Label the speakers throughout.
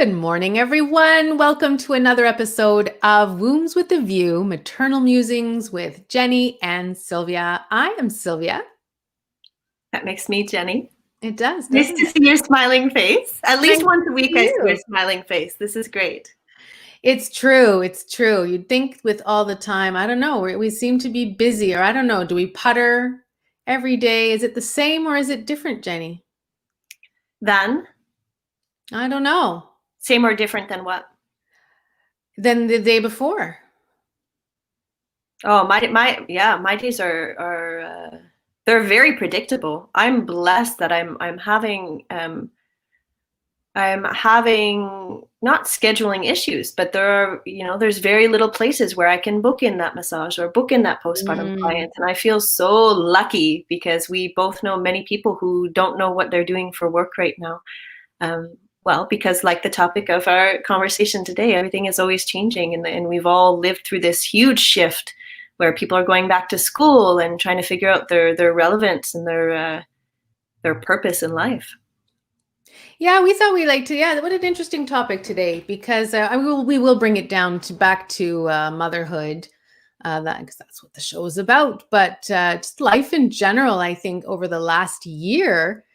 Speaker 1: Good morning, everyone. Welcome to another episode of Wombs with a View, Maternal Musings with Jenny and Sylvia. I am Sylvia.
Speaker 2: That makes me Jenny.
Speaker 1: It does,
Speaker 2: Nice
Speaker 1: doesn't
Speaker 2: to
Speaker 1: it?
Speaker 2: see your smiling face. At least
Speaker 1: Nice
Speaker 2: once a
Speaker 1: to
Speaker 2: week
Speaker 1: see
Speaker 2: I see your
Speaker 1: you.
Speaker 2: smiling face. This is great.
Speaker 1: It's true. It's true. You'd think with all the time, I don't know, we seem to be busy, or I don't know, do we putter every day? Is it the same or is it different, Jenny?
Speaker 2: Then,
Speaker 1: I don't know.
Speaker 2: same or different than what?
Speaker 1: Than the day before.
Speaker 2: Oh, my days are they're very predictable. I'm blessed that I'm having not scheduling issues, but there's very little places where I can book in that massage or book in that postpartum client. And I feel so lucky because we both know many people who don't know what they're doing for work right now. Well, because like the topic of our conversation today, everything is always changing, and we've all lived through this huge shift where people are going back to school and trying to figure out their relevance and their purpose in life.
Speaker 1: Yeah, we thought what an interesting topic today, because we will bring it down to back to motherhood, because that's what the show is about. But just life in general, I think over the last year,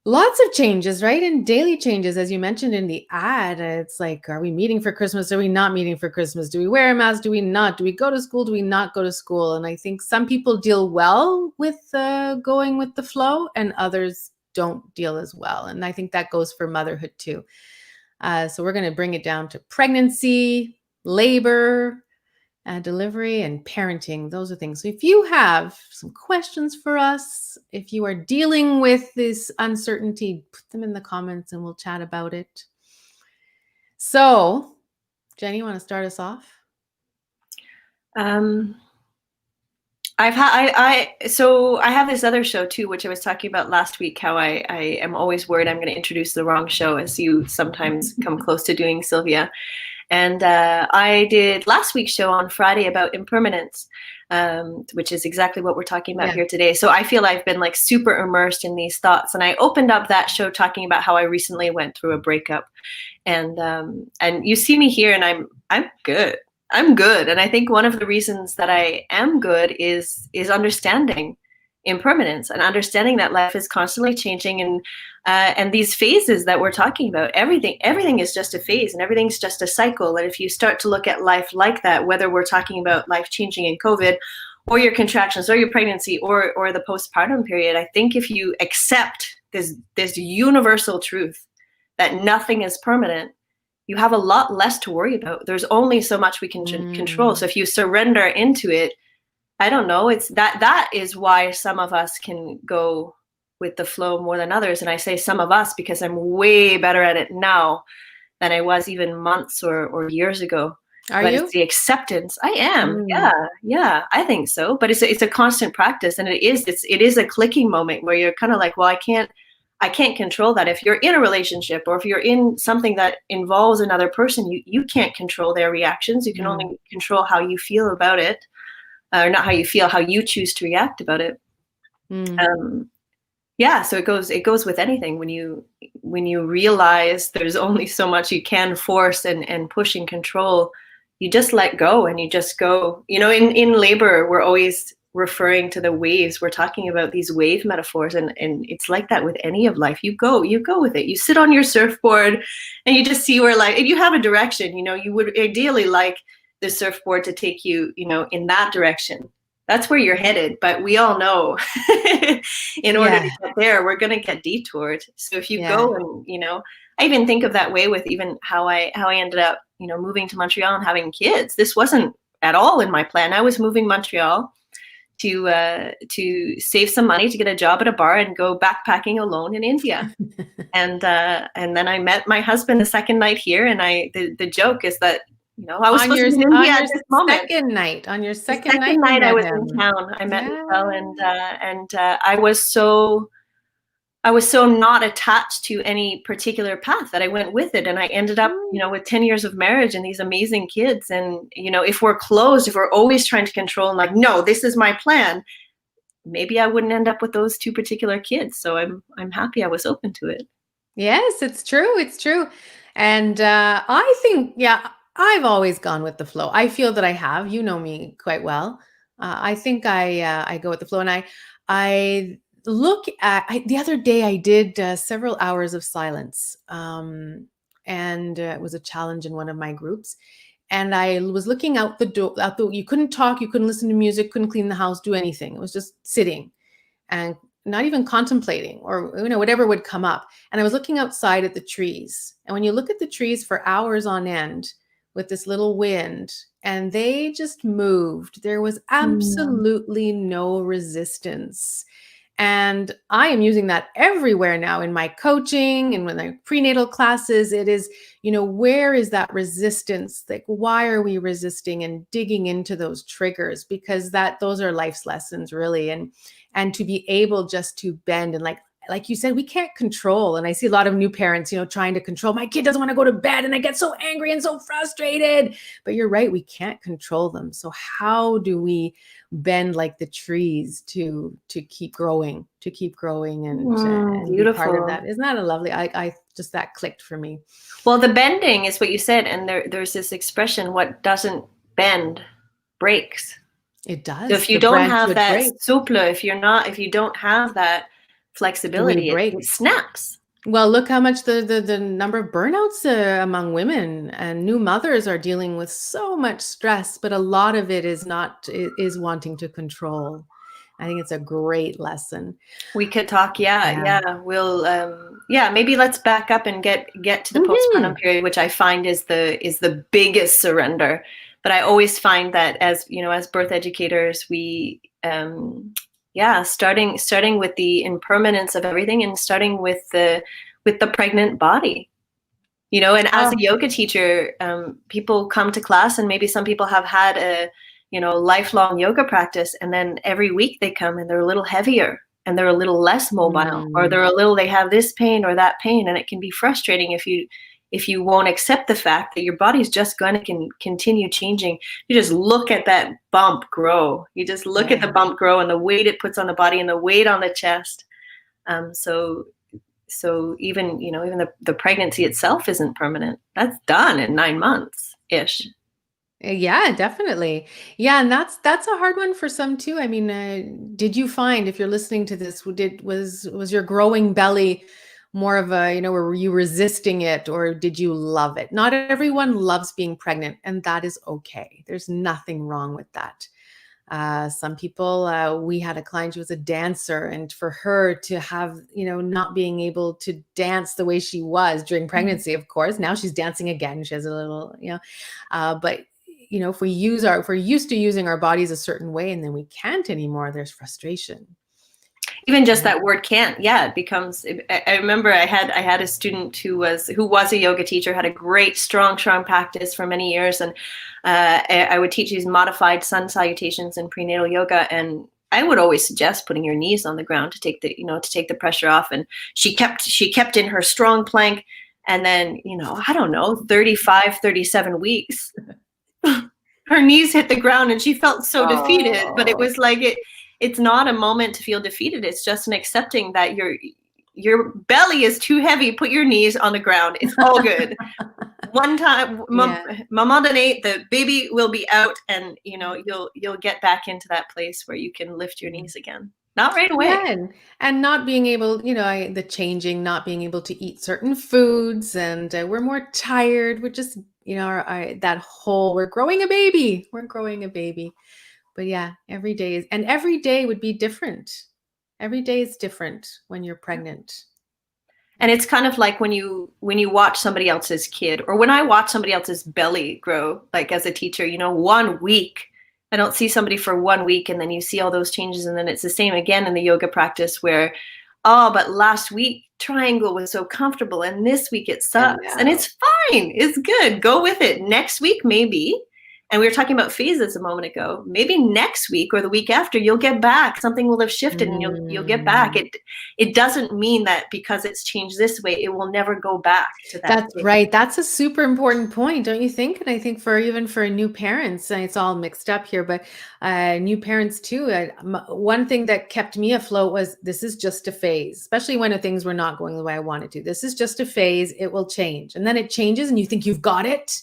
Speaker 1: lots of changes, right? And daily changes, as you mentioned in the ad. It's like, are we meeting for Christmas? Are we not meeting for Christmas? Do we wear a mask? Do we not? Do we go to school? Do we not go to school? And I think some people deal well with going with the flow, and others don't deal as well. And I think that goes for motherhood too. So we're going to bring it down to pregnancy, labor, delivery, and parenting. Those are things. So if you have some questions for us, if you are dealing with this uncertainty, put them in the comments and we'll chat about it. So, Jenny, you want to start us off?
Speaker 2: I have this other show too, which I was talking about last week, how I am always worried I'm going to introduce the wrong show, as you sometimes come close to doing, Sylvia. And I did last week's show on Friday about impermanence, which is exactly what we're talking about here today. So I feel I've been like super immersed in these thoughts. And I opened up that show talking about how I recently went through a breakup. And you see me here and I'm good. I'm good. And I think one of the reasons that I am good is understanding impermanence and understanding that life is constantly changing, and these phases that we're talking about, everything is just a phase and everything's just a cycle. And if you start to look at life like that, whether we're talking about life changing in COVID or your contractions or your pregnancy or the postpartum period, I think if you accept this universal truth that nothing is permanent, you have a lot less to worry about. There's only so much we can control. So if you surrender into it, I don't know, it's that is why some of us can go with the flow more than others. And I say some of us because I'm way better at it now than I was even months or years ago.
Speaker 1: But
Speaker 2: it's the acceptance. I am. Yeah, I think so. But it's a constant practice, and it is a clicking moment where you're kind of like, well, I can't control that. If you're in a relationship or if you're in something that involves another person, you can't control their reactions. You can only control how you feel about it, or not how you feel, how you choose to react about it. So it goes with anything. When you realize there's only so much you can force and push and control, you just let go and you just go. In labor, we're always referring to the waves. We're talking about these wave metaphors, and it's like that with any of life. You go with it. You sit on your surfboard and you just see where life, if you have a direction, you would ideally like the surfboard to take you, in that direction. That's where you're headed. But we all know in order to get there, we're going to get detoured. So if you go and, I even think of that way with even how I ended up, moving to Montreal and having kids. This wasn't at all in my plan. I was moving Montreal to save some money to get a job at a bar and go backpacking alone in India. and then I met my husband the second night here, and the joke is that I was supposed to be in India at this moment.
Speaker 1: On your second night,
Speaker 2: I was in town. I met Michelle, and I was so not attached to any particular path that I went with it. And I ended up, with 10 years of marriage and these amazing kids. And, if we're closed, if we're always trying to control and like, no, this is my plan, maybe I wouldn't end up with those two particular kids. So I'm happy I was open to it.
Speaker 1: Yes, it's true. It's true. And I think, yeah, I've always gone with the flow. I feel that I have. You know me quite well. I think I go with the flow, and I look at. The other day, I did several hours of silence, and it was a challenge in one of my groups. And I was looking out the door. You couldn't talk, you couldn't listen to music, couldn't clean the house, do anything. It was just sitting and not even contemplating, or whatever would come up. And I was looking outside at the trees, and when you look at the trees for hours on end with this little wind, and they just moved, there was absolutely no resistance. And I am using that everywhere now in my coaching and when my prenatal classes. It is, where is that resistance? Like, why are we resisting, and digging into those triggers? Because those are life's lessons, really. And to be able just to bend, and like you said, we can't control. And I see a lot of new parents, trying to control. My kid doesn't want to go to bed, and I get so angry and so frustrated. But you're right, we can't control them. So how do we bend like the trees to keep growing, and be part of that? Isn't that a lovely? I just, that clicked for me.
Speaker 2: Well, the bending is what you said, and there's this expression: what doesn't bend breaks.
Speaker 1: It does.
Speaker 2: So if you don't have that souple, if you don't have that flexibility, it snaps.
Speaker 1: Well, look how much the number of burnouts among women and new mothers are dealing with so much stress, but a lot of it is wanting to control. I think it's a great lesson.
Speaker 2: We could talk. Yeah. We'll, maybe let's back up and get to the postpartum period, which I find is the biggest surrender. But I always find that as birth educators, we, starting with the impermanence of everything, and starting with the pregnant body, and as a yoga teacher, people come to class, and maybe some people have had a, lifelong yoga practice. And then every week they come and they're a little heavier, and they're a little less mobile, or they have this pain or that pain. And it can be frustrating if you won't accept the fact that your body's just going to continue changing. You just look at that bump grow. You just look at the bump grow, and the weight it puts on the body, and the weight on the chest. So even the pregnancy itself isn't permanent. That's done in 9 months ish.
Speaker 1: Yeah, definitely. Yeah, and that's a hard one for some too. I mean, did you find, if you're listening to this, was your growing belly more of a, were you resisting it, or did you love it? Not everyone loves being pregnant, and that is okay. There's nothing wrong with that. Some people, we had a client, she was a dancer, and for her to have, not being able to dance the way she was during pregnancy, of course, now she's dancing again. She has a little, but if we're used to using our bodies a certain way, and then we can't anymore, there's frustration.
Speaker 2: Even just that word can't, it becomes. I remember I had a student who was a yoga teacher, had a great strong practice for many years, and I would teach these modified sun salutations in prenatal yoga, and I would always suggest putting your knees on the ground to take the pressure off. And she kept in her strong plank, and then 35, 37 weeks, her knees hit the ground, and she felt so defeated. But it was like it's not a moment to feel defeated. It's just an accepting that your belly is too heavy. Put your knees on the ground. It's all good. One time, Maman donné, the baby will be out, and you'll get back into that place where you can lift your knees again. Not right away.
Speaker 1: Yeah, and not being able, the changing, not being able to eat certain foods, and we're more tired. We're just, we're growing a baby. But yeah, every day would be different. Every day is different when you're pregnant.
Speaker 2: And it's kind of like when you watch somebody else's kid, or when I watch somebody else's belly grow, like as a teacher, 1 week, I don't see somebody for 1 week, and then you see all those changes. And then it's the same again in the yoga practice where, but last week triangle was so comfortable, and this week it sucks. And it's fine. It's good. Go with it. Next week, maybe And we were talking about phases a moment ago. Maybe next week or the week after, you'll get back. Something will have shifted and you'll get back. It doesn't mean that because it's changed this way, it will never go back to that.
Speaker 1: That's right. That's a super important point, don't you think? And I think even for new parents, and it's all mixed up here, but new parents too. One thing that kept me afloat was, this is just a phase, especially when things were not going the way I wanted to. This is just a phase. It will change. And then it changes and you think you've got it.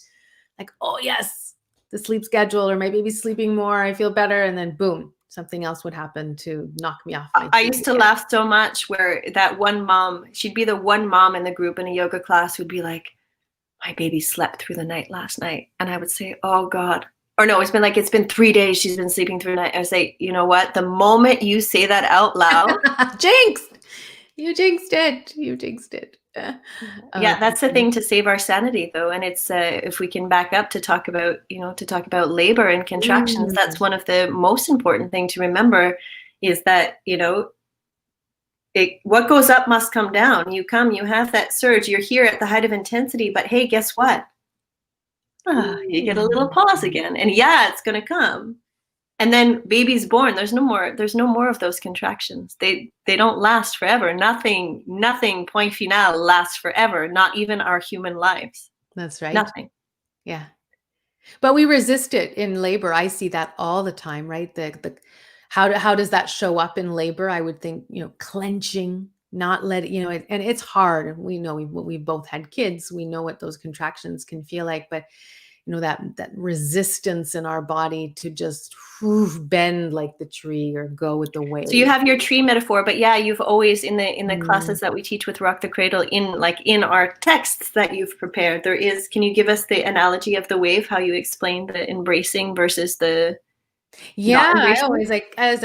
Speaker 1: Like, oh yes, the sleep schedule, or my baby's sleeping more, I feel better. And then boom, something else would happen to knock me off.
Speaker 2: I used to laugh so much where that one mom, she'd be the one mom in the group in a yoga class who'd be like, my baby slept through the night last night. And I would say, oh God. Or no, it's been 3 days she's been sleeping through the night. I would say, you know what? The moment you say that out loud.
Speaker 1: Jinxed! You jinxed it. You jinxed it.
Speaker 2: Yeah, that's the thing to save our sanity, though, and it's if we can back up to talk about labor and contractions. That's one of the most important thing to remember, is that what goes up must come down. You have that surge, you're here at the height of intensity, but hey, guess what? You get a little pause again, and yeah, it's going to come. And then baby's born. There's no more of those contractions. They don't last forever. Nothing point final lasts forever. Not even our human lives.
Speaker 1: That's right.
Speaker 2: Nothing.
Speaker 1: Yeah. But we resist it in labor. I see that all the time, right? How does that show up in labor? I would think, clenching, not letting, and it's hard. We know we both had kids. We know what those contractions can feel like, but that resistance in our body to just bend like the tree or go with the wave.
Speaker 2: So you have your tree metaphor, but yeah, you've always in the classes that we teach with Rock the Cradle, in our texts that you've prepared, can you give us the analogy of the wave, how you explain the embracing versus the
Speaker 1: I was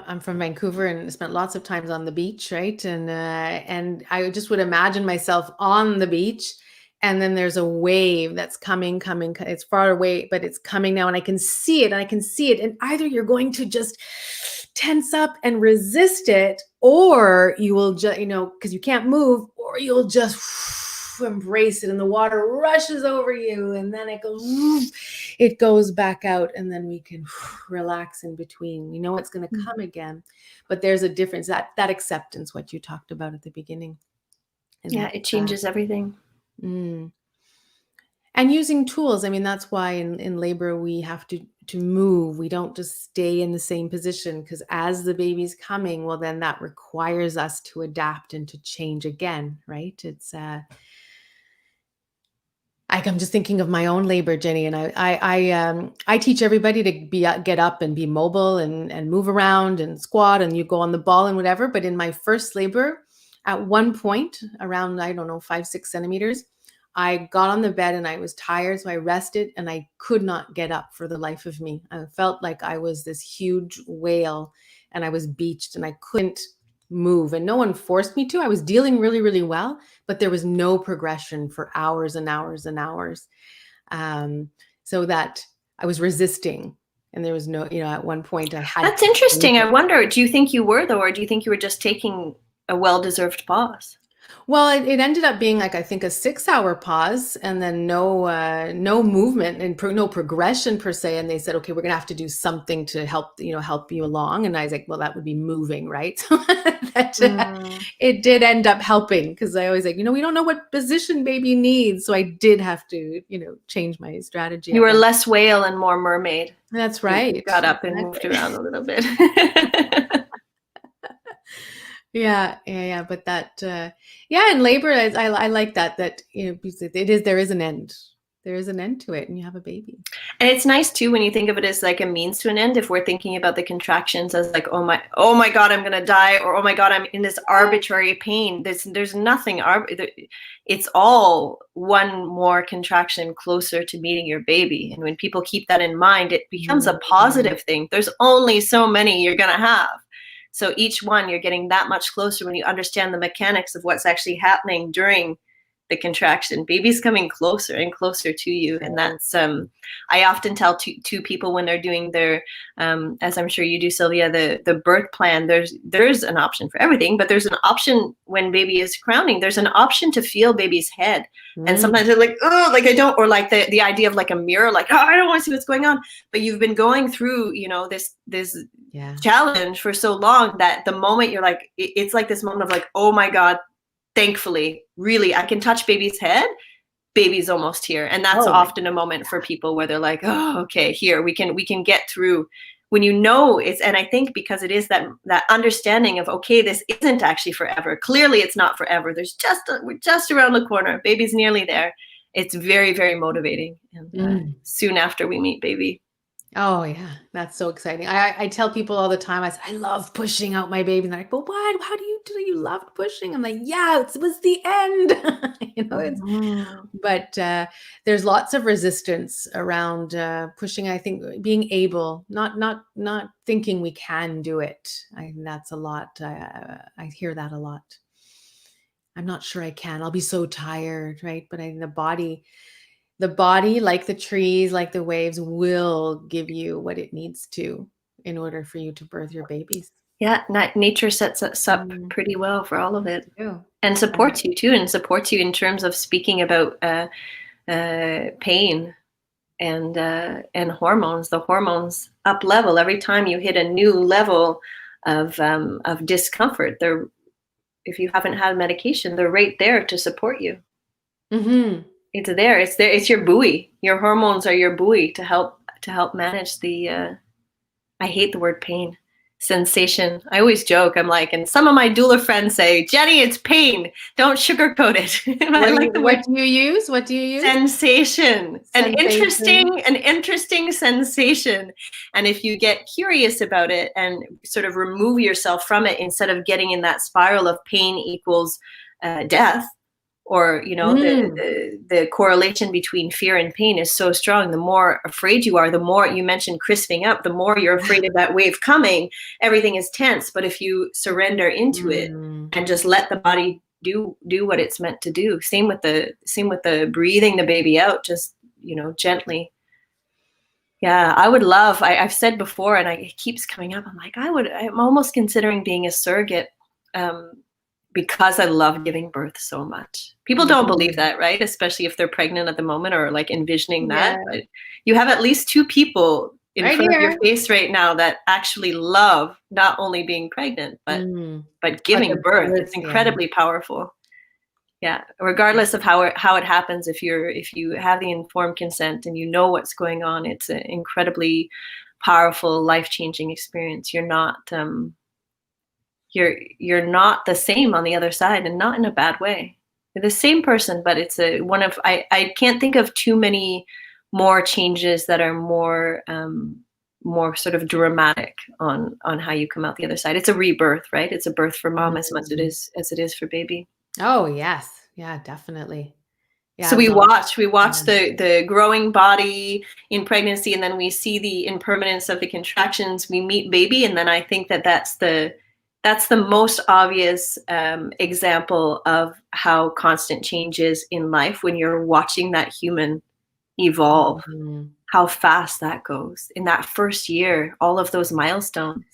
Speaker 1: I'm from Vancouver and spent lots of times on the beach, right? And I just would imagine myself on the beach. And then there's a wave that's coming. It's far away, but it's coming now. And I can see it. And either you're going to just tense up and resist it, or you will just, because you can't move, or you'll just embrace it and the water rushes over you. And then it goes back out. And then we can relax in between. We know it's going to come again. But there's a difference, that acceptance, what you talked about at the beginning.
Speaker 2: And it changes everything.
Speaker 1: And using tools. I mean, that's why in labor we have to move. We don't just stay in the same position, because as the baby's coming, well, then that requires us to adapt and to change again, right? It's I'm just thinking of my own labor, Jenny, and I teach everybody to get up and be mobile and move around and squat, and you go on the ball and whatever. But in my first labor, at one point, around, 5-6 centimeters, I got on the bed and I was tired. So I rested and I could not get up for the life of me. I felt like I was this huge whale and I was beached and I couldn't move, and no one forced me to. I was dealing really, really well, but there was no progression for hours and hours and hours. So that I was resisting. And there was no, at one point I had.
Speaker 2: That's interesting. I wonder, do you think you were, though, or do you think you were just taking a well-deserved pause?
Speaker 1: Well, it ended up being like, I think, a 6-hour pause, and then no movement and no progression per se. And they said, okay, we're going to have to do something to help you along. And I was like, well, that would be moving, right? So it did end up helping, because I always we don't know what position baby needs. So I did have to, change my strategy.
Speaker 2: You were less whale and more mermaid.
Speaker 1: That's right.
Speaker 2: You got up and moved around a little bit.
Speaker 1: Yeah. But that, in labor, I like that, there is an end. There is an end to it, and you have a baby.
Speaker 2: And it's nice too, when you think of it as like a means to an end, if we're thinking about the contractions as like, oh my God, I'm going to die, or, oh my God, I'm in this arbitrary pain. There's nothing, it's all one more contraction closer to meeting your baby. And when people keep that in mind, it becomes a positive thing. There's only so many you're going to have. So each one, you're getting that much closer when you understand the mechanics of what's actually happening during the contraction. Baby's coming closer and closer to you. And that's, I often tell two people when they're doing their, as I'm sure you do, Sylvia, the birth plan, there's an option for everything, but there's an option when baby is crowning, there's an option to feel baby's head. And sometimes they're like, oh, like I don't, or like the idea of like a mirror, like, oh, I don't want to see what's going on. But you've been going through, you know, this challenge for so long that the moment you're like, it's like this moment of like, oh my God, thankfully, really, I can touch baby's head. Baby's almost here. And that's often a moment for people where they're like, oh, okay, here, we can get through. When you know it's, and I think because it is that understanding of, okay, this isn't actually forever. Clearly it's not forever. We're just around the corner. Baby's nearly there. It's very, very motivating. And soon after we meet baby.
Speaker 1: Oh yeah, that's so exciting. I tell people all the time, I say, I love pushing out my baby. And they're like, but why? How do you loved pushing? I'm like, yeah, it was the end. You know, but there's lots of resistance around pushing. I think being able, not thinking we can do it. I think that's a lot. I hear that a lot. I'm not sure I can. I'll be so tired, right? But I think the body, like the trees, like the waves, will give you what it needs to in order for you to birth your babies.
Speaker 2: Yeah, nature sets us up pretty well for all of it. And supports you too, and supports you in terms of speaking about pain and hormones. The hormones up level every time you hit a new level of discomfort. If you haven't had medication, they're right there to support you. It's there. It's your buoy. Your hormones are your buoy to help manage the. I hate the word pain, sensation. I always joke. I'm like, and some of my doula friends say, Jenny, it's pain. Don't sugarcoat it.
Speaker 1: What do you use?
Speaker 2: Sensation. An interesting sensation. And if you get curious about it and sort of remove yourself from it, instead of getting in that spiral of pain equals death. Or, you know, the correlation between fear and pain is so strong. The more afraid you are, the more, you mentioned crisping up, the more you're afraid of that wave coming, everything is tense. But if you surrender into it and just let the body do what it's meant to do. Same with the breathing the baby out, just, you know, gently. Yeah, I would love, I've said before, and it keeps coming up. I'm like, I'm almost considering being a surrogate, because I love giving birth so much. People don't believe that, right? Especially if they're pregnant at the moment or like envisioning that. But you have at least two people in front of your face right now that actually love not only being pregnant, but giving birth. It's incredibly powerful. Yeah, regardless of how it happens, if you have the informed consent and you know what's going on, it's an incredibly powerful, life-changing experience. You're not you're not the same on the other side, and not in a bad way. You're the same person, but it's I can't think of too many more changes that are more sort of dramatic on how you come out the other side. It's a rebirth, right? It's a birth for mom as much as it is for baby.
Speaker 1: Oh yes. Yeah, definitely. Yeah,
Speaker 2: so we watch the growing body in pregnancy, and then we see the impermanence of the contractions. We meet baby, and then I think that's the most obvious example of how constant change is in life, when you're watching that human evolve, how fast that goes in that first year, all of those milestones.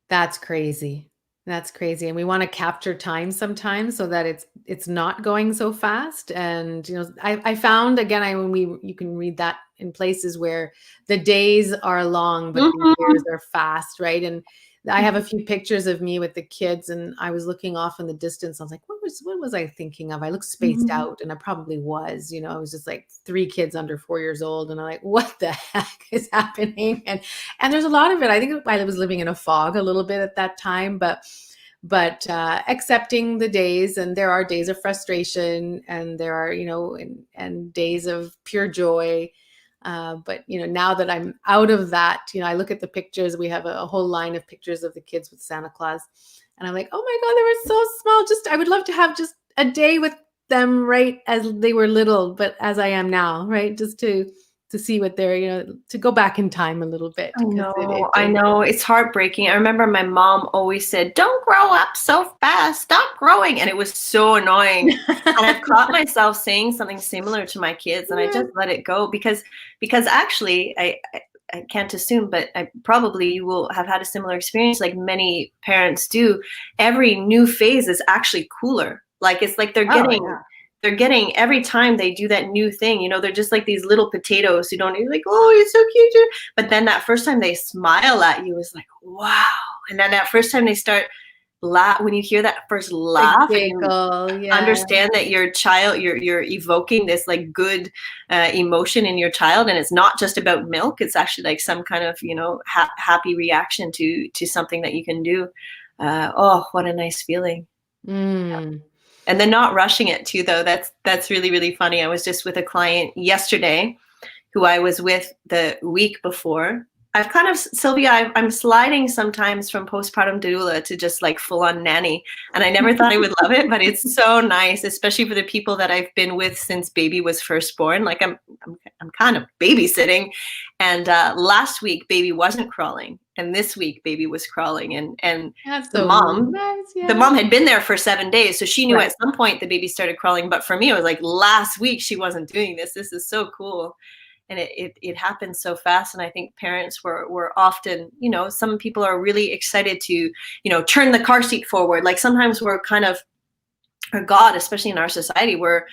Speaker 1: That's crazy. That's crazy. And we want to capture time sometimes so that it's not going so fast. And, you know, I found, again, you can read that in places where the days are long, but the years are fast, right? And I have a few pictures of me with the kids, and I was looking off in the distance. I was like, what was I thinking of? I looked spaced out, and I probably was, you know, I was just like 3 kids under 4 years old. And I'm like, what the heck is happening? And there's a lot of it. I think I was living in a fog a little bit at that time, but accepting the days, and there are days of frustration, and there are, you know, and days of pure joy. But, you know, now that I'm out of that, you know, I look at the pictures. We have a whole line of pictures of the kids with Santa Claus. And I'm like, oh my God, they were so small. I would love to have just a day with them right as they were little, but as I am now, right? Just to to see what they're, to go back in time a little bit.
Speaker 2: I know. It's heartbreaking. I remember my mom always said, "Don't grow up so fast. Stop growing." And it was so annoying. And I've caught myself saying something similar to my kids, and I just let it go because actually I can't assume, but probably you will have had a similar experience like many parents do. Every new phase is actually cooler. Like it's like they're getting every time they do that new thing, they're just like these little potatoes who don't even like, oh, you're so cute. But then that first time they smile at you is like, wow. And then that first time they start when you hear that first laugh, and you understand that your child, you're evoking this like good emotion in your child, and it's not just about milk. It's actually like some kind of happy reaction to something that you can do. Oh, what a nice feeling. And then not rushing it too, though. That's really, really funny. I was just with a client yesterday who I was with the week before. I've kind of, Sylvia, I'm sliding sometimes from postpartum doula to just like full on nanny. And I never thought I would love it, but it's so nice, especially for the people that I've been with since baby was first born. Like I'm kind of babysitting. And last week, baby wasn't crawling. And this week, baby was crawling. And the mom had been there for 7 days. So she knew at some point the baby started crawling. But for me, it was like last week, she wasn't doing this. This is so cool. And it happened so fast. And I think parents were often, some people are really excited to, turn the car seat forward. Like sometimes we're kind of, or God, especially in our society, we're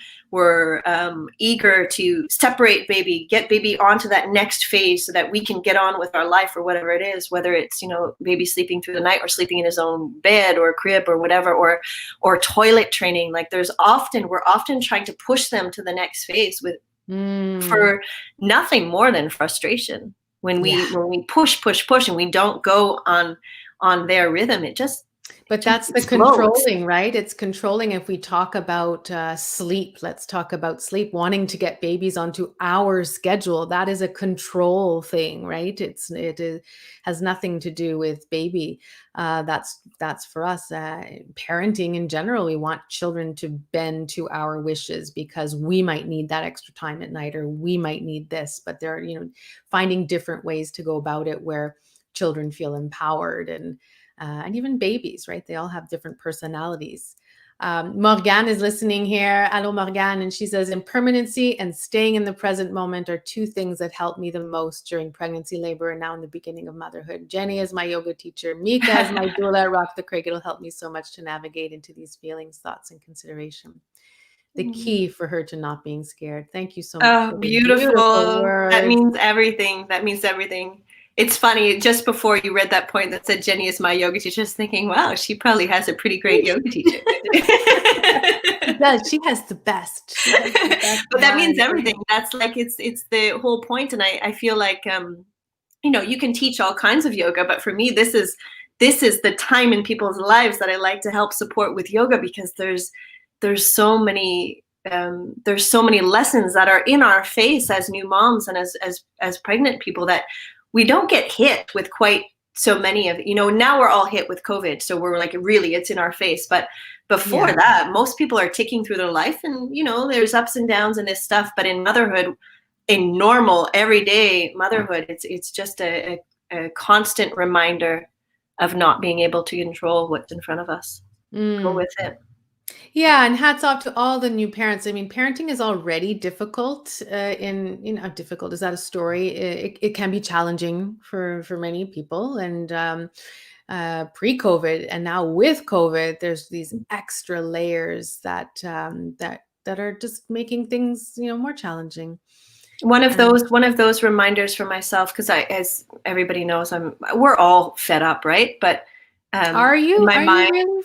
Speaker 2: eager to separate baby, get baby onto that next phase so that we can get on with our life or whatever it is, whether it's, baby sleeping through the night or sleeping in his own bed or crib or whatever, or toilet training. Like we're often trying to push them to the next phase for nothing more than frustration. When we push and we don't go on their rhythm,
Speaker 1: but that's the controlling, right? It's controlling. If we talk about sleep, let's talk about sleep, wanting to get babies onto our schedule. That is a control thing, right? It has nothing to do with baby. That's for us. Parenting in general, we want children to bend to our wishes because we might need that extra time at night, or we might need this. But they're, finding different ways to go about it where children feel empowered, and even babies, right? They all have different personalities. Morgane is listening here. Hello, Morgane. And she says, impermanency and staying in the present moment are two things that help me the most during pregnancy, labor, and now in the beginning of motherhood. Jenny is my yoga teacher. Mika is my doula. Rock the Cradle helped me so much to navigate into these feelings, thoughts, and consideration. The key for her to not being scared. Thank you so much.
Speaker 2: Oh, beautiful. That means everything. It's funny, just before you read that point that said Jenny is my yoga teacher, just thinking, wow, she probably has a pretty great yoga teacher.
Speaker 1: She does. She has the best.
Speaker 2: But that means everything. That's like, it's the whole point. And I feel like, you can teach all kinds of yoga, but for me, this is the time in people's lives that I like to help support with yoga, because there's so many lessons that are in our face as new moms and as pregnant people that we don't get hit with quite so many of, now we're all hit with COVID. So we're like, really, it's in our face. But before that, most people are ticking through their life, and, there's ups and downs and this stuff. But in motherhood, in normal, everyday motherhood, it's just a constant reminder of not being able to control what's in front of us. Go with it.
Speaker 1: Yeah, and hats off to all the new parents. I mean, parenting is already difficult. Difficult, is that a story? It can be challenging for many people, and pre-COVID, and now with COVID, there's these extra layers that are just making things more challenging.
Speaker 2: One of those reminders for myself, because as everybody knows, we're all fed up, right? But
Speaker 1: are you? Are you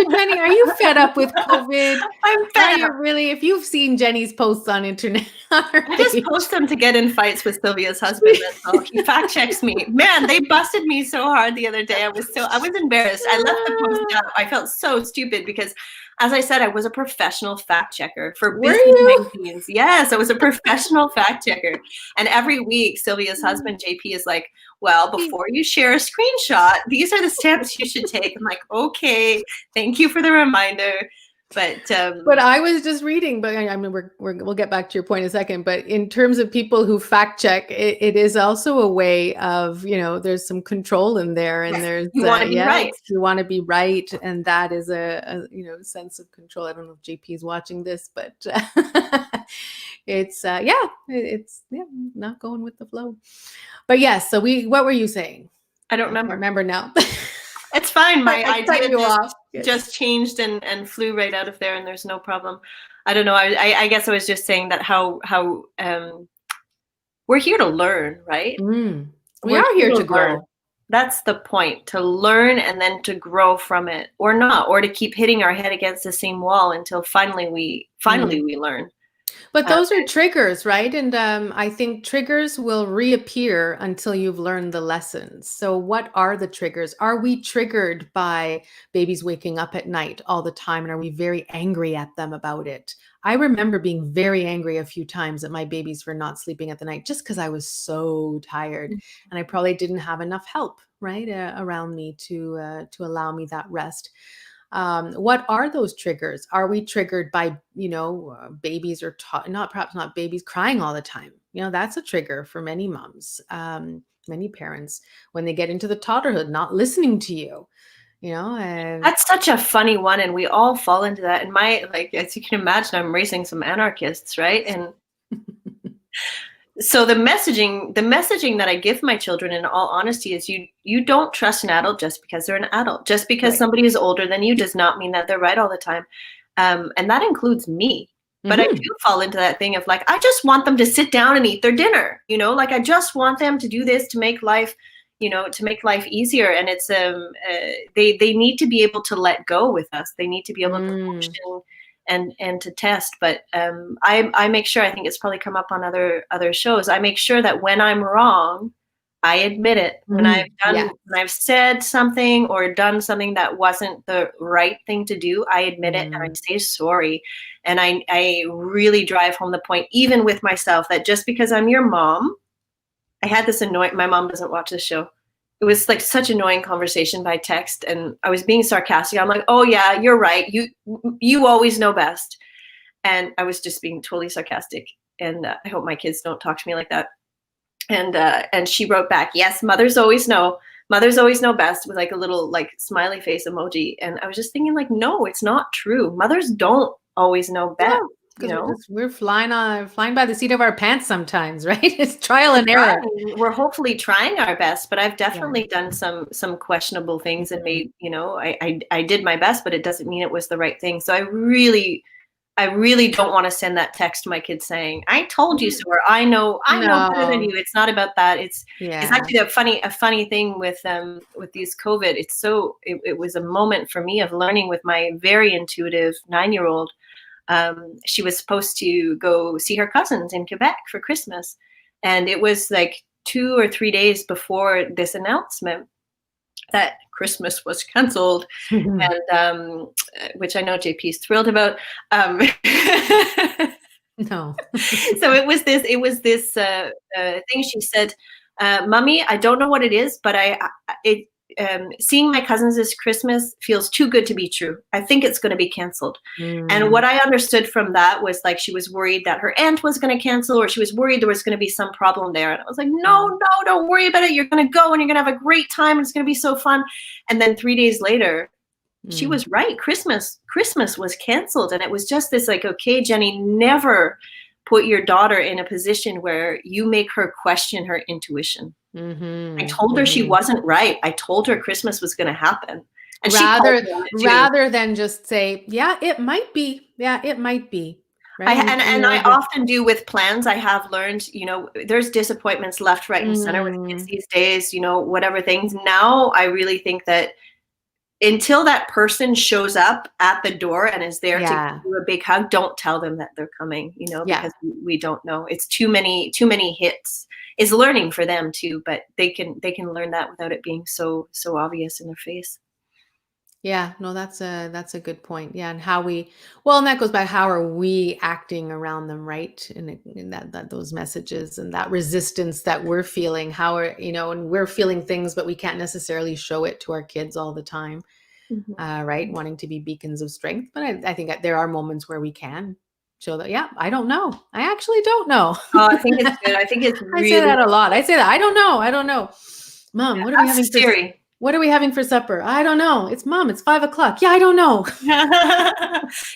Speaker 1: Jenny? Are you fed up with COVID?
Speaker 2: I'm fed up.
Speaker 1: Really? If you've seen Jenny's posts on internet,
Speaker 2: I just post them to get in fights with Sylvia's husband. That's all. He fact checks me. Man, they busted me so hard the other day. I was embarrassed. I left the post out. I felt so stupid because, as I said, I was a professional fact checker for business magazines. Yes, I was a professional fact checker. And every week, Sylvia's husband, JP, is like, well, before you share a screenshot, these are the steps you should take. I'm like, okay, thank you for the reminder.
Speaker 1: But I was just reading, but I mean, we'll get back to your point in a second. But in terms of people who fact check, it is also a way of, there's some control in there, and
Speaker 2: yes,
Speaker 1: there's
Speaker 2: you want to be right.
Speaker 1: you want to be right, and that is a sense of control. I don't know if JP is watching this, but it's not going with the flow. But yes, so what were you saying?
Speaker 2: I don't remember.
Speaker 1: Remember now.
Speaker 2: It's fine. My
Speaker 1: I cut
Speaker 2: idea
Speaker 1: you off.
Speaker 2: just changed and flew right out of there, and there's no problem. I don't know. I guess I was just saying that how we're here to learn, right?
Speaker 1: We are here to grow.
Speaker 2: That's the point, to learn and then to grow from it, or not, or to keep hitting our head against the same wall until finally we learn.
Speaker 1: But those are triggers, right? And I think triggers will reappear until you've learned the lessons. So what are the triggers? Are we triggered by babies waking up at night all the time? And are we very angry at them about it? I remember being very angry a few times at my babies for not sleeping at the night, just because I was so tired. And I probably didn't have enough help, right, around me to allow me that rest. What are those triggers? Are we triggered by, babies or perhaps not babies crying all the time? That's a trigger for many moms, many parents, when they get into the toddlerhood, not listening to you.
Speaker 2: That's such a funny one, and we all fall into that. And as you can imagine, I'm raising some anarchists, right? And so the messaging that I give my children, in all honesty, is you don't trust an adult just because they're an adult. Just because somebody is older than you does not mean that they're right all the time. And that includes me. But I do fall into that thing of I just want them to sit down and eat their dinner. I just want them to do this to make life, to make life easier. And it's they need to be able to let go with us. They need to be able to function and to test. But I make sure, I think it's probably come up on other shows, I make sure that when I'm wrong, I admit it. When I've said something or done something that wasn't the right thing to do, I admit it and I say sorry. And I really drive home the point, even with myself, that just because I'm your mom, I had this my mom doesn't watch this show. It was such annoying conversation by text, and I was being sarcastic. I'm like, oh yeah, you're right. You always know best. And I was just being totally sarcastic. And I hope my kids don't talk to me like that. And she wrote back, yes, mothers always know best, with a little smiley face emoji. And I was just thinking no, it's not true. Mothers don't always know best.
Speaker 1: We're flying by the seat of our pants sometimes, right? It's trial and error.
Speaker 2: We're hopefully trying our best, but I've definitely done some questionable things, and made, I did my best, but it doesn't mean it was the right thing. So I really don't want to send that text to my kids saying, I told you so, or I know better than you. It's not about that. It's actually a funny thing with these COVID. It was a moment for me of learning with my very intuitive 9-year-old. She was supposed to go see her cousins in Quebec for Christmas. And it was 2 or 3 days before this announcement that Christmas was canceled, and which I know JP is thrilled about.
Speaker 1: No.
Speaker 2: So it was this thing. She said, "Mommy, I don't know what it is, but seeing my cousins this Christmas feels too good to be true. I think it's going to be canceled." And what I understood from that was she was worried that her aunt was going to cancel, or she was worried there was going to be some problem there. And I was like, no, don't worry about it. You're going to go and you're going to have a great time. And it's going to be so fun. And then 3 days later, she was right. Christmas was canceled. And it was just this okay, Jenny, never put your daughter in a position where you make her question her intuition. I told her she wasn't right. I told her Christmas was going to happen. And
Speaker 1: rather than just say, yeah, it might be. Yeah, it might be. Right?
Speaker 2: I often do with plans. I have learned, there's disappointments left, right, and center with kids these days, whatever things. Now I really think that until that person shows up at the door and is there to give you a big hug, don't tell them that they're coming, because we don't know. It's too many hits. Is learning for them too, but they can learn that without it being so obvious in their face.
Speaker 1: Yeah, no, that's a good point. Yeah, and and that goes by how are we acting around them, right? In that those messages and that resistance that we're feeling, how are and we're feeling things, but we can't necessarily show it to our kids all the time. right? Wanting to be beacons of strength. But I think that there are moments where we can show that, yeah, I don't know. I actually don't know.
Speaker 2: Oh, I think it's good. I think it's
Speaker 1: I
Speaker 2: really.
Speaker 1: say that a lot. I say that. I don't know. I don't know. Mom, what are we having for
Speaker 2: Siri.
Speaker 1: What are we having for supper? I don't know. It's Mom. It's 5 o'clock. Yeah, I don't know.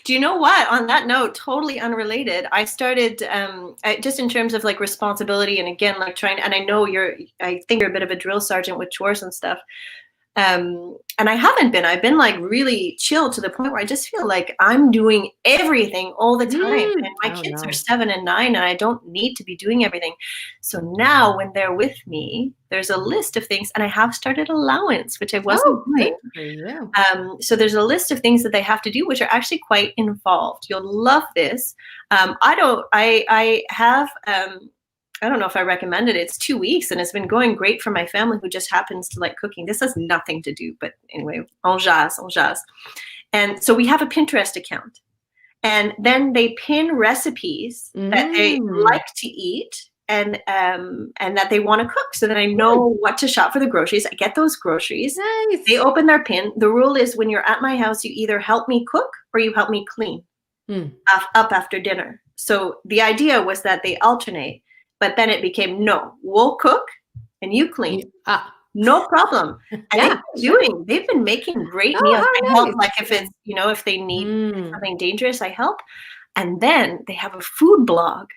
Speaker 2: Do you know what? On that note, totally unrelated, I started just in terms of like responsibility, and again, like trying. And I know I think you're a bit of a drill sergeant with chores and stuff. And I haven't been. I've been like really chill to the point where I just feel like I'm doing everything all the time. And my kids are 7 and 9, and I don't need to be doing everything. So now when they're with me, there's a list of things, and I have started allowance, which I wasn't doing. So there's a list of things that they have to do, which are actually quite involved. You'll love this. I don't know if I recommend it. It's 2 weeks, and it's been going great for my family who just happens to like cooking. This has nothing to do, but anyway, on jase. And so we have a Pinterest account, and then they pin recipes that they like to eat and that they want to cook, so that I know what to shop for the groceries. I get those groceries. Nice. They open their pin. The rule is when you're at my house, you either help me cook or you help me clean up after dinner. So the idea was that they alternate. But then it became, no, we'll cook and you clean. No problem. And they've been making great meals. I help, like if it's, if they need something dangerous, I help. And then they have a food blog.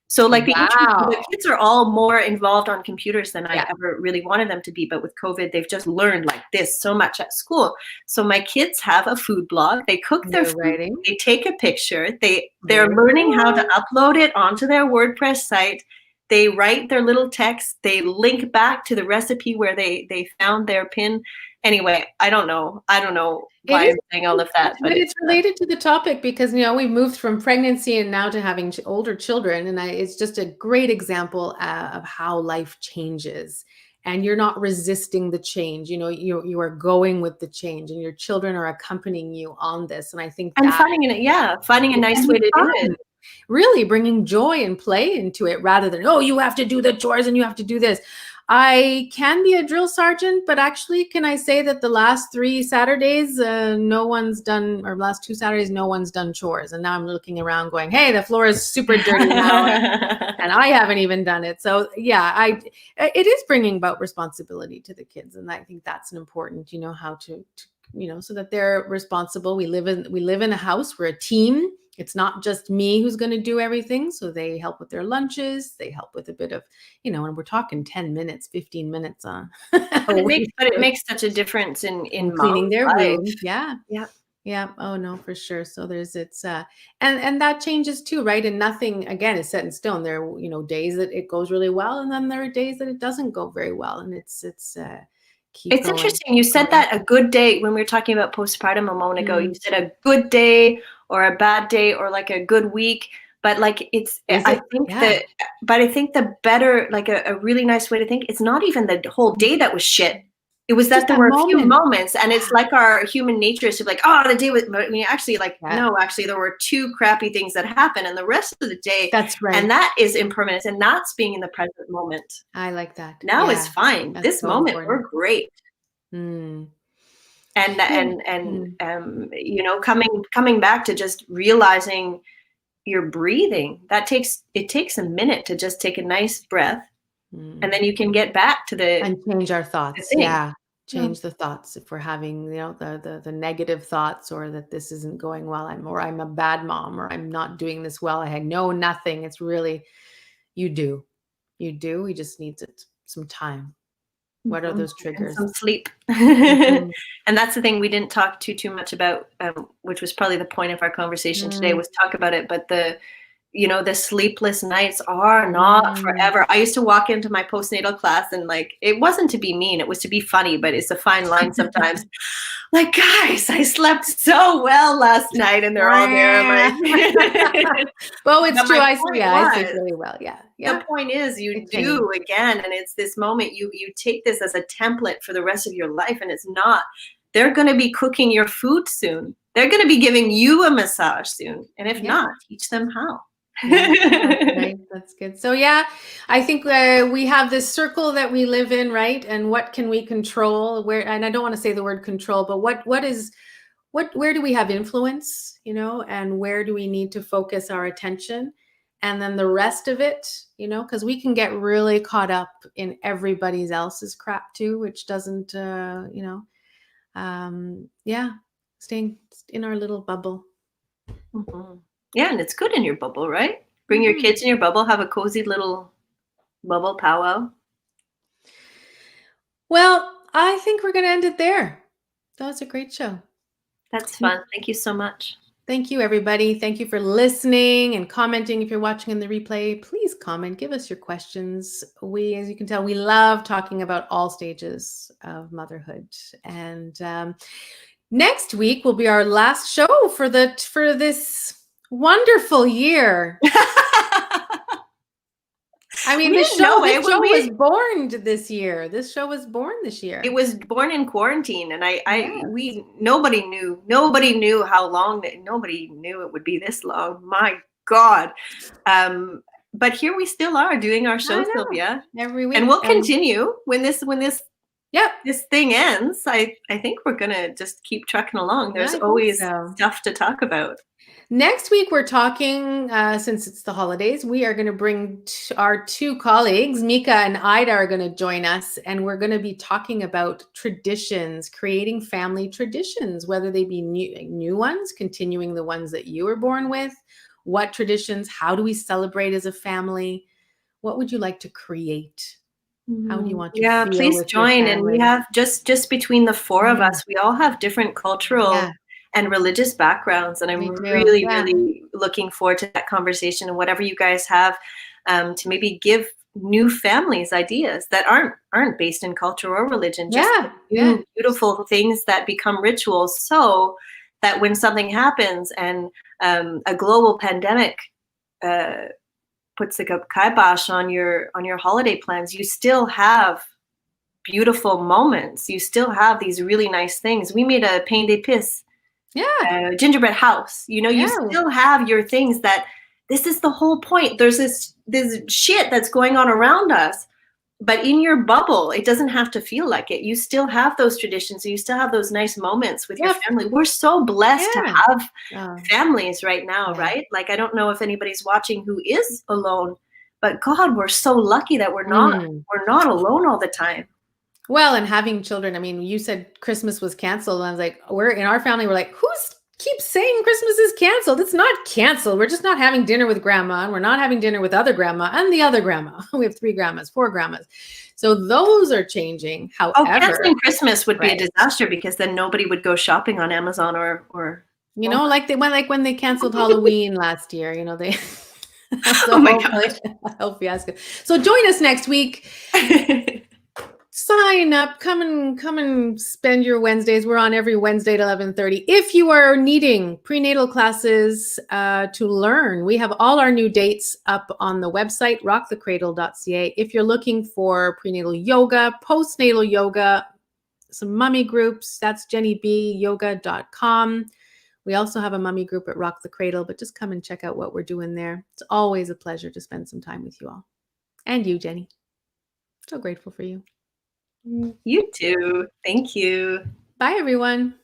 Speaker 2: So like the kids are all more involved on computers than I ever really wanted them to be. But with COVID, they've just learned like this so much at school. So my kids have a food blog. They cook their food. They take a picture. They're learning how to upload it onto their WordPress site. They write their little text. They link back to the recipe where they found their pin. Anyway, I don't know why I'm saying all of that.
Speaker 1: But it's related to the topic because, we've moved from pregnancy and now to having older children. And it's just a great example of how life changes. And you're not resisting the change. You are going with the change, and your children are accompanying you on this. And I think
Speaker 2: finding a nice way to do it.
Speaker 1: Really bringing joy and play into it rather than, you have to do the chores and you have to do this. I can be a drill sergeant, but actually, can I say that the last 3 Saturdays, no one's done, or last 2 Saturdays, no one's done chores. And now I'm looking around going, hey, the floor is super dirty now. And I haven't even done it. So yeah, it is bringing about responsibility to the kids. And I think that's an important, how to so that they're responsible. We live in a house. We're a team. It's not just me who's going to do everything. So they help with their lunches. They help with a bit of, and we're talking 10 minutes, 15 minutes on.
Speaker 2: It makes such a difference in
Speaker 1: cleaning their room. Yeah. Oh no, for sure. So and that changes too, right? And nothing again is set in stone. There are, days that it goes really well, and then there are days that it doesn't go very well. And it's
Speaker 2: interesting. You said that a good day when we were talking about postpartum a moment ago. You said a good day or a bad day or like a good week, but like I think the better, like a really nice way to think, it's not even the whole day that was shit. It was that there were a few moments, and it's like our human nature is to be like, the day was, I mean, actually no, actually there were 2 crappy things that happened, and the rest of the day,
Speaker 1: that's right.
Speaker 2: And that is impermanence, and that's being in the present moment.
Speaker 1: I like that.
Speaker 2: Now it's fine. This so moment, important. We're great. Coming back to just realizing you're breathing, it takes a minute to just take a nice breath, and then you can get back to
Speaker 1: and change our thoughts. Change the thoughts. If we're having, the negative thoughts, or that this isn't going well, I'm a bad mom, or I'm not doing this well. I know nothing. It's really, you do. We just need some time. What are those triggers?
Speaker 2: Some sleep. And that's the thing we didn't talk too much about, which was probably the point of our conversation today, was talk about it. But the sleepless nights are not forever. I used to walk into my postnatal class and it wasn't to be mean, it was to be funny, but it's a fine line sometimes. Like, guys, I slept so well last night, and they're all there
Speaker 1: well, it's true. I sleep really well. Yeah.
Speaker 2: The point is you do again, and it's this moment, you take this as a template for the rest of your life, and it's not. They're going to be cooking your food soon. They're going to be giving you a massage soon. And if not, teach them how.
Speaker 1: Yeah, right. That's good. So yeah, I think we have this circle that we live in, right? And what can we control? Where, and I don't want to say the word control, but where do we have influence, and where do we need to focus our attention? And then the rest of it, because we can get really caught up in everybody else's crap too, which doesn't, yeah, staying in our little bubble.
Speaker 2: Mhm. Yeah, and it's good in your bubble, right? Bring your
Speaker 1: Mhm.
Speaker 2: kids in your bubble, have a cozy little bubble powwow.
Speaker 1: Well, I think we're going to end it there. That was a great show.
Speaker 2: That's fun. Thank you so much.
Speaker 1: Thank you, everybody. Thank you for listening and commenting. If you're watching in the replay, please comment. Give us your questions. As you can tell, we love talking about all stages of motherhood. And next week will be our last show for this wonderful year. I mean, this show was born this year. This show was born this year.
Speaker 2: It was born in quarantine, and nobody knew how long. Nobody knew it would be this long. My God. But here we still are doing our show, Sylvia,
Speaker 1: every week,
Speaker 2: and we'll continue when this
Speaker 1: Yep.
Speaker 2: this thing ends. I think we're gonna just keep trucking along. There's always stuff to talk about.
Speaker 1: Next week, we're talking, since it's the holidays, we are going to bring our two colleagues, Mika and Ida, are going to join us, and we're going to be talking about traditions, creating family traditions, whether they be new ones, continuing the ones that you were born with. What traditions? How do we celebrate as a family? What would you like to create? How do you want to feel
Speaker 2: please join. And we have just between the four of us, we all have different cultural and religious backgrounds, and I'm really looking forward to that conversation and whatever you guys have to maybe give new families ideas that aren't based in culture or religion, just new beautiful things that become rituals, so that when something happens and a global pandemic puts like a kibosh on your holiday plans, you still have beautiful moments. You still have these really nice things. We made a pain d'épices, gingerbread house. You still have your things that this is the whole point. There's this shit that's going on around us, but in your bubble, it doesn't have to feel like it. You still have those traditions. You still have those nice moments with your family. We're so blessed to have families right now, right? Like, I don't know if anybody's watching who is alone, but God, we're so lucky that we're not alone all the time.
Speaker 1: Well, and having children, I mean, you said Christmas was canceled. And I was like, in our family, we're like, who's keeps saying Christmas is canceled? It's not canceled. We're just not having dinner with grandma, and we're not having dinner with other grandma and the other grandma. We have 3 grandmas, 4 grandmas. So those are changing. However,
Speaker 2: canceling Christmas would be a disaster, because then nobody would go shopping on Amazon or
Speaker 1: like when they canceled Halloween last year, they
Speaker 2: oh my God.
Speaker 1: So join us next week. Sign up, come and spend your Wednesdays. We're on every Wednesday at 11:30. If you are needing prenatal classes to learn, we have all our new dates up on the website, rockthecradle.ca. If you're looking for prenatal yoga, postnatal yoga, some mummy groups, that's jennyByoga.com. We also have a mummy group at Rock the Cradle, but just come and check out what we're doing there. It's always a pleasure to spend some time with you all. And you, Jenny. So grateful for you.
Speaker 2: You too. Thank you.
Speaker 1: Bye, everyone.